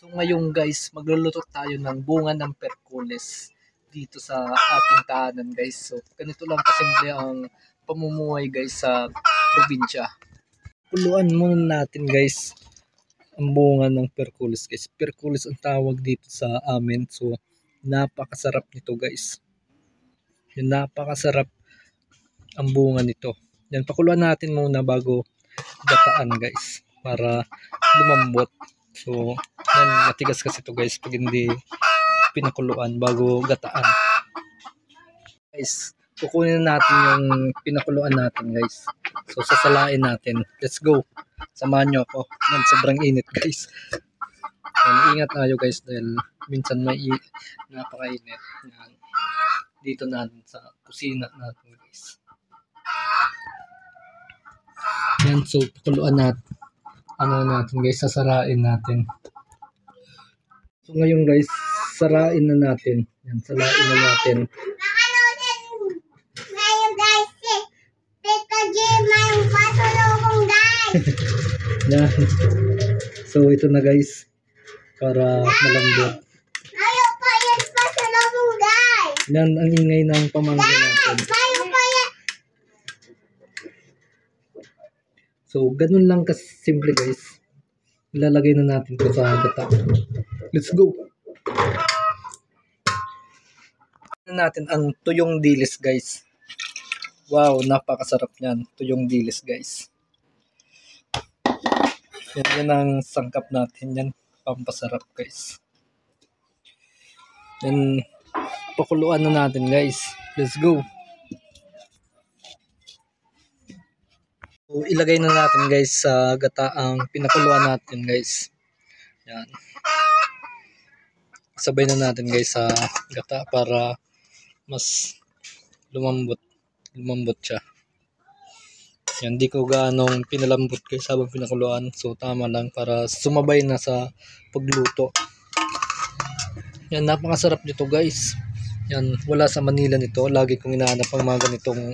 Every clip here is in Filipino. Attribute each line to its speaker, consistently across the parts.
Speaker 1: So ngayon guys, magluluto tayo ng bunga ng perkules dito sa ating tahanan guys. So ganito lang kasimple ang pamumuhay guys sa probinsya. Kuluan muna natin guys ang bunga ng perkules guys. Perkules ang tawag dito sa amin. So napakasarap nito guys. Yung napakasarap ang bunga nito. Yan, pakuluan natin muna bago gataan guys para lumambot. So yan, matigas kasi ito guys pag hindi pinakuluan bago gataan. Guys, kukunin natin yung pinakuluan natin guys. So sasalain natin. Let's go. Samahan nyo ako. Yan, sobrang init guys. Yan, ingat tayo guys dahil minsan may napakainit. Yan. Dito natin sa kusina natin guys. Yan, so pakuluan natin. Ano natin guys, sasarain natin. So ngayon guys, sarain na natin. Yan, sarain na natin. Yan. So ito na guys, para malambot. Yan ang ingay ng pamangkin natin. So ganun lang kasimple guys. Ilalagay na natin ito sa gata. Let's go! Natin ang tuyong dilis guys. Wow, napakasarap niyan. Tuyong dilis guys. Yan ang sangkap natin yan. Pampasarap guys. Yan, pakuluan na natin guys. Let's go! So, ilagay na natin guys sa gata ang pinakuluan natin guys. Yan. Sabay na natin guys sa gata para mas lumambot siya. Yan, di ko gaanong pinalambot guys habang pinakuluan. So tama lang para sumabay na sa pagluto. Yan, napakasarap nito guys. Yan, wala sa Manila nito. Lagi kong hinahanap ang mga ganitong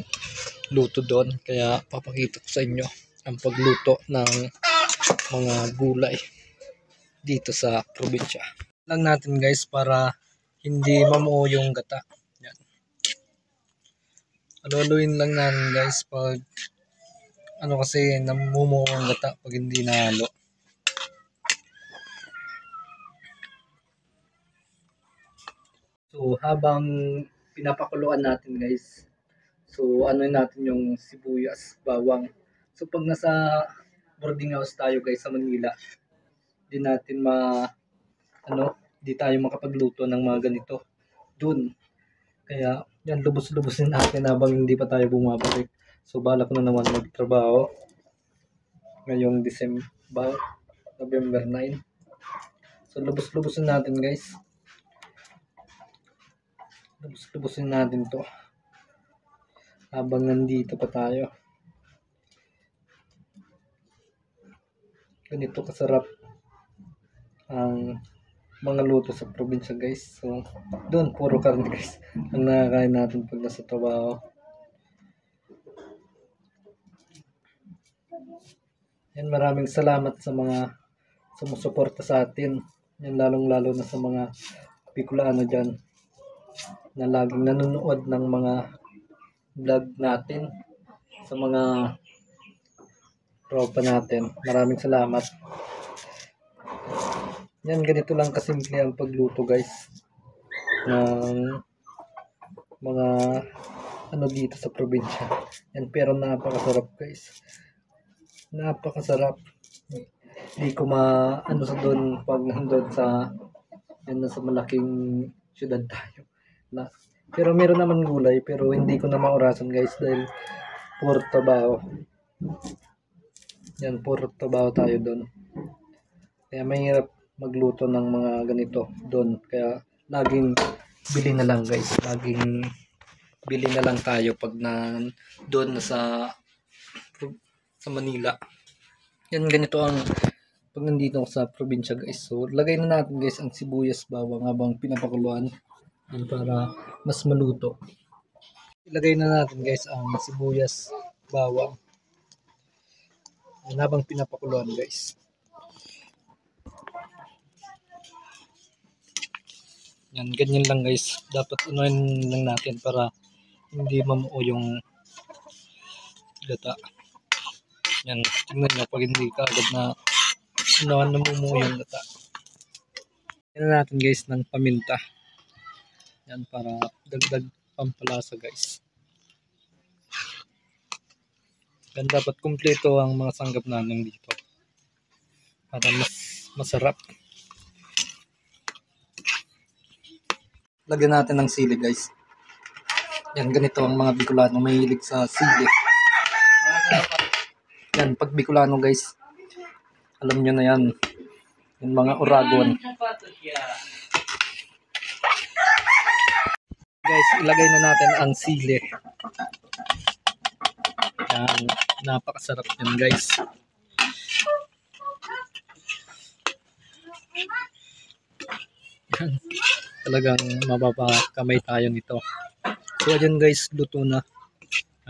Speaker 1: luto doon. Kaya papakita ko sa inyo ang pagluto ng mga gulay dito sa probinsya. Lang natin guys para hindi mamuo yung gata. Yan. Aluluin lang natin guys pag ano kasi namumuo ang gata pag hindi nahalo. So habang pinapakuluan natin guys, so ano natin yung sibuyas, bawang. So pag nasa boarding house tayo guys sa Manila, di natin di tayo makapagluto ng mga ganito dun. Kaya yan, lubos-lubosin natin habang hindi pa tayo bumabalik. So balak na naman magtrabaho ngayong November 9. So lubos-lubosin natin guys. Lubos-lubosin natin to habang nandito pa tayo. Ganito kasarap ang mga luto sa probinsya guys. So doon puro karne guys ang nakakain natin pag nasa trabaho. Yan, maraming salamat sa mga sumusuporta sa atin. Yan, lalong-lalo na sa mga Bicolano dyan na laging nanonood ng mga vlog natin, sa mga tropa natin. Maraming salamat. Yan, ganito lang kasimple ang pagluto guys ng mga ano dito sa probinsya. Yan, pero napakasarap guys. Napakasarap. Hindi ko maano sa doon pag nandun sa yan, nasa malaking syudad tayo. Pero meron naman gulay pero hindi ko na maurasan guys dahil puro trabaho. Yan, puro trabaho tayo doon. Kaya mahirap magluto ng mga ganito doon. Kaya laging bili na lang guys. Laging bili na lang tayo pag doon na sa Manila. Yan, ganito ang pag nandito sa probinsya guys. So lagay na natin guys ang sibuyas, bawang habang pinapakuluan para mas maluto. Ilagay na natin guys ang sibuyas, bawang habang pinapakuluan guys. Yan, ganyan lang guys. Dapat unahin lang natin para hindi mamuo yung gata. Yan, tingnan nyo pag hindi ka agad na namumuo yung gata. Yan natin guys ng paminta. Yan, para dagdag pampalasa guys. Yan, dapat kumpleto ang mga sanggap natin dito para mas masarap. Lagyan natin ng sili guys. Yan, ganito ang mga Bicolano, mahilig sa sili. Yan, pag Bicolano guys, alam nyo na yan. Yung mga Oragon. Guys, ilagay na natin ang sili. Yan, napakasarap yan guys. Yan, talagang mapapakamay tayo nito. So ayan guys, luto na.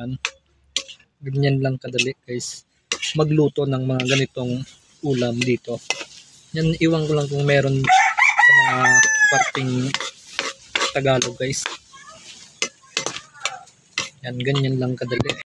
Speaker 1: Yan. Ganyan lang kadali guys magluto ng mga ganitong ulam dito. Yan, iwan ko lang kung meron sa mga parting Tagalog guys. Yan, ganyan lang kadali.